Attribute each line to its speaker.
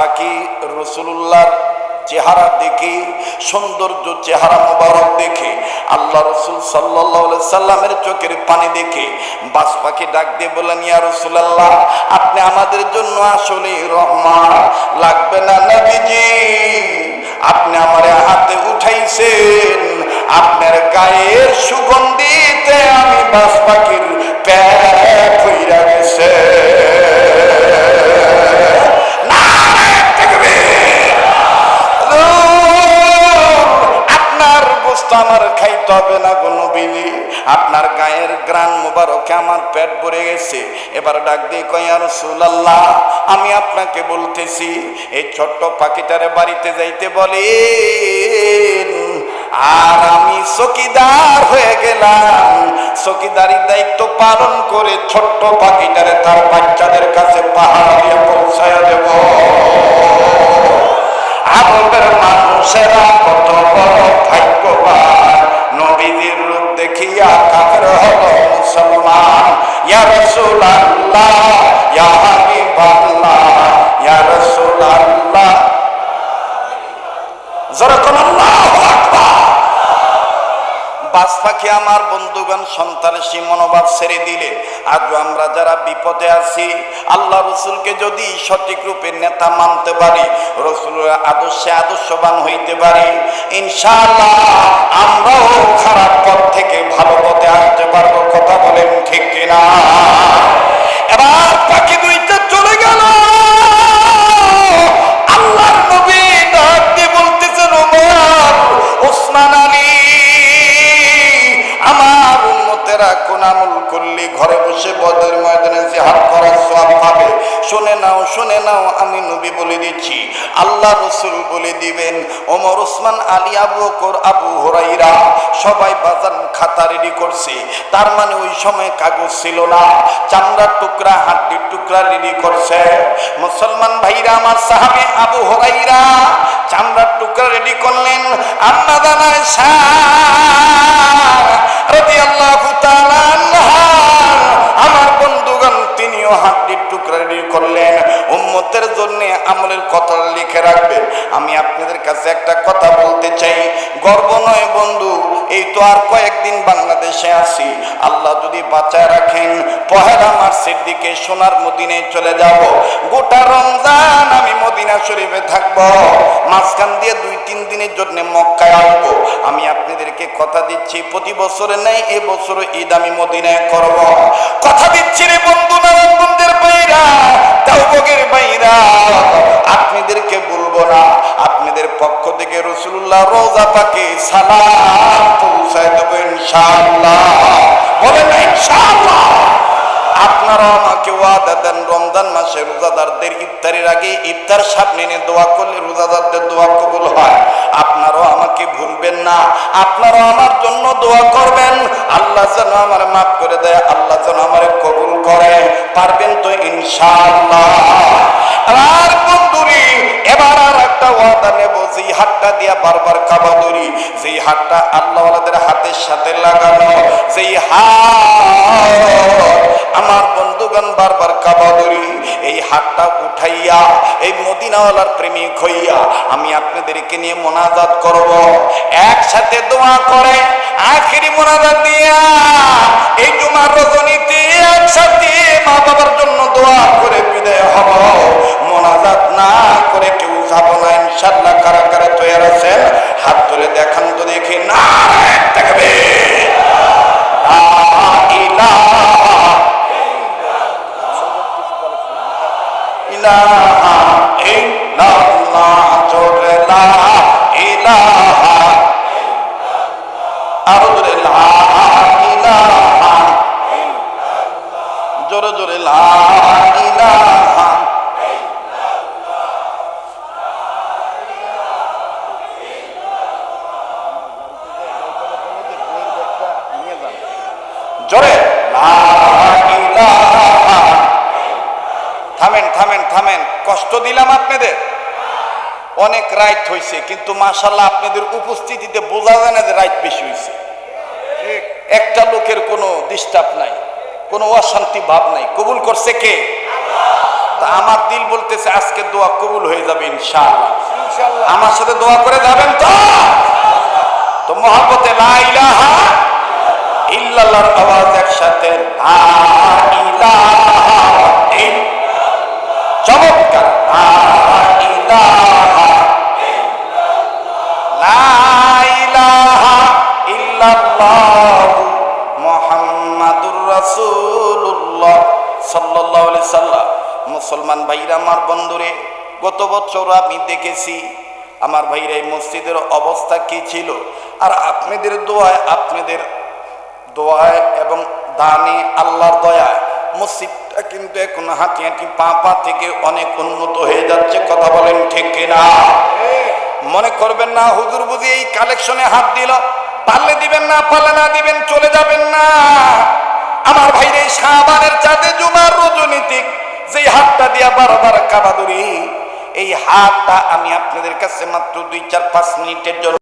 Speaker 1: পাখি রাসূলুল্লাহর চেহারা দেখে, সৌন্দর্য চেহারা মোবারক দেখে, আল্লাহ রাসূল সাল্লাল্লাহু আলাইহি সাল্লামের চোখের পানি দেখে বাজ পাখি ডাক দিয়ে বলেন, ইয়া রাসূলুল্লাহ, আপনি আমাদের জন্য আসলে রহমান, লাগবে না নবীজি, আপনি আমার হাতে উঠাইছেন, আপনার গায়ের সুগন্ধিতে আমি বাজ পাখির পেট হইরা গেছে। আপনার গোশত আমার খাইতে হবে না গো নবীজি, আপনার গায়ের গ্রান মুবারকে আমার পেট ভরে গেছে। এবার ডাক দিয়ে কয়, ইয়া রাসূলুল্লাহ, আমি আপনাকে বলতেছি, এই ছোট্ট পাখিটারে বাড়িতে যাইতে বলেন, আর আমি চকিদার হয়ে গেলাম, চকিদারির দায়িত্ব পালন করে ছোট্ট পাখিটারে তার বাচ্চাদের কাছে পাহাড় দিয়ে পৌঁছায় দেব। আরবের মানুষেরা কত বড় ভাগ্যবান, নবীজির রূপ দেখিয়া কাফের হলো মুসলমান। ইয়া রাসূলুল্লাহ, ইয়া হাবিবাল্লাহ, ইয়া রাসূলুল্লাহ, জোরে কোন আল্লাহু আকবার। বাজ পাখি আমার বন্ধুগণ সন্ত্রাসী মনোভাব ছেড়ে দিলে আজও আমরা যারা বিপদে আছি, আল্লাহ রসুলকে যদি সঠিক রূপে নেতা মানতে পারি, রসুলের আদর্শে আদর্শবান হইতে পারি, ইনশাআল্লাহ আমরাও খারাপ পথ থেকে ভালো পথে আসতে পারবো। কথা বলেন ঠিক কিনা? এবার পাখি দুইটা চলে গেল, আল্লাহর নবী ডাক দিয়ে বলতেছেন, ওমর, ওসমান আলী, আমার উম্মতেরা কোন আমল করলে ঘরে বসে বদরের ময়দানে জিহাদ করার সওয়াব পাবে? শুনে নাও, শুনে নাও, আমি নবী বলে দিচ্ছি, আল্লাহ রসুল বলে দিবেন। ওমর, ওসমান, আলী, আবু বকর, আবু হুরায়রা সবাই বাজান খাতা রেডি করছে। তার মানে ওই সময় কাগজ ছিল না, চামড়ার টুকরা, হাড্ডির টুকরা রেডি করছে। মুসলমান ভাইরা আমার, সাহাবী আবু হুরায়রা চামড়ার টুকরা রেডি করলেন। আম্মা জান আয়েশা রাদিয়াল্লাহু তাআলা আনহা, আমার বন্ধুগণ, তিনিও হাড্ডির টুকরা রেডি করলেন। উম্মতের জন্য আমলের কথা লিখে রাখবেন। আমি আপনাদের কাছে একটা কথা বলতে চাই, গর্ব নয় বন্ধু, এই তো আর কয়েকদিন বাংলাদেশে আছি, আল্লাহ যদি বাঁচায় রাখেন, পহেলা মার্চের দিকে সোনার মদিনায় চলে যাব। গোটা রমজান আমি মদিনা শরীফে থাকব, মাঝখান দিয়ে 2-3 দিনের জন্য মক্কায় আসবো। আমি আপনাদেরকে কথা দিচ্ছি, প্রতি বছরে নেই এবছর ঈদ আমি মদিনায় করব। কথা দিচ্ছি রে বন্ধু, নারায়ণগঞ্জের বাইরা, তাওবগের বাইরা, আপনাদেরকে বলবো না, আপনাদের পক্ষ থেকে রাসূলুল্লাহ রওজা পাকে সালাম পৌঁছায় দেব ইনশাআল্লাহ। বলেন না ইনশাআল্লাহ? আপনারা আমাকে ওয়াদা দেন, রমজান মাসে রোজাদারদের ইফতারের আগে ইফতার সামনে নিয়ে দোয়া করলে রোজাদারদের দোয়া কবুল হয়। আপনারাও আমাকে ভুলবেন না, আপনারাও আমার জন্য দোয়া করবেন, আল্লাহ যেন আমার মাফ করে দেয়, আল্লাহ যেন আমার কবুল করে। পারবেন তো ইনশাআল্লাহ? আর বন্ধুরি, এবার আর একটা ওয়াদা নেব, যেই হাতটা দিয়া বারবার কাবা ধরি, যেই হাতটা আল্লাহওয়ালাদের হাতের সাথে লাগানো, যেই হাত আমার বন্ধুগণ বারবার কাবা ধরি, এই হাতটা উঠাইয়া এই মদিনাওয়ালার প্রেমিক হইয়া আমি আপনাদেরকে নিয়ে মোনাজাত করব। একসাথে দোয়া করে আখিরি মোনাজাত দিয়া এই জুমার রজনীতে একসাথে মা বাবার জন্য দোয়া করে বিদায় হব। মোনাজাত না করে কেউ যাব না ইনশাআল্লাহ। কারা কারা তৈরি আছেন হাত তুলে দেখান তো দেখি। নারায়ে তাকবীর, লা ইলাহা ইলাহা ইল্লাল্লাহ, জোরে লা ইলাহা, আরো জোরে লা ইলাহা, জোরে জোরে লা ইলাহা। জোরে লা ইলাহা। থামেন থামেন থামেন, কষ্ট দিলাম আপনাদের, অনেক রাইট হয়েছে, কিন্তু মাশাআল্লাহ আপনাদের উপস্থিতিতে বোঝা যায় না যে রাইট বেশি হয়েছে। একটা লোকের কোনো ডিস্টার্ব নাই, কোনো অশান্তি ভাব নাই। কবুল করছে কে? তা আমার দিল বলতেছে আজকে দোয়া কবুল হয়ে যাবে ইনশাআল্লাহ।
Speaker 2: ইনশাআল্লাহ।
Speaker 1: আমার সাথে দোয়া করে যাবেন তো? তো মহব্বতে লা ইলাহা ইল্লাল্লাহর আওয়াজ একসাথে লা ইলাহা ইল্লাল্লাহ। চমৎকার, লা ইলাহা লা ইলাহা ইল্লাল্লাহ মুহাম্মাদুর রাসূলুল্লাহ সাল্লাল্লাহু আলাইহি সাল্লাম। মুসলমান ভাইরা, আমার বন্ধুরে, গত বছর আমি দেখেছি আমার ভাইরা এই মসজিদের অবস্থা কি ছিল। আর আপনাদের দোয়ায় এবং দানে, আল্লাহর দয়ায় মসজিদটা কিন্তু এখন হাঁটি হাঁটি পা থেকে অনেক উন্নত হয়ে যাচ্ছে। কথা বলেন ঠিক কিনা? মনে করবেন না হুজুর বুঝি এই কালেকশনে হাত দিল, পারলে দিবেন না, পারলে না দিবেন, চলে যাবেন না। আমার ভাইরা, এই শাবানের চাঁদে জুমার রজনীতে যেই হাতটা দিয়া বারবার কাবা ধরি, এই হাতটা আমি আপনাদের কাছে মাত্র 2-4-5 মিনিটের জন্য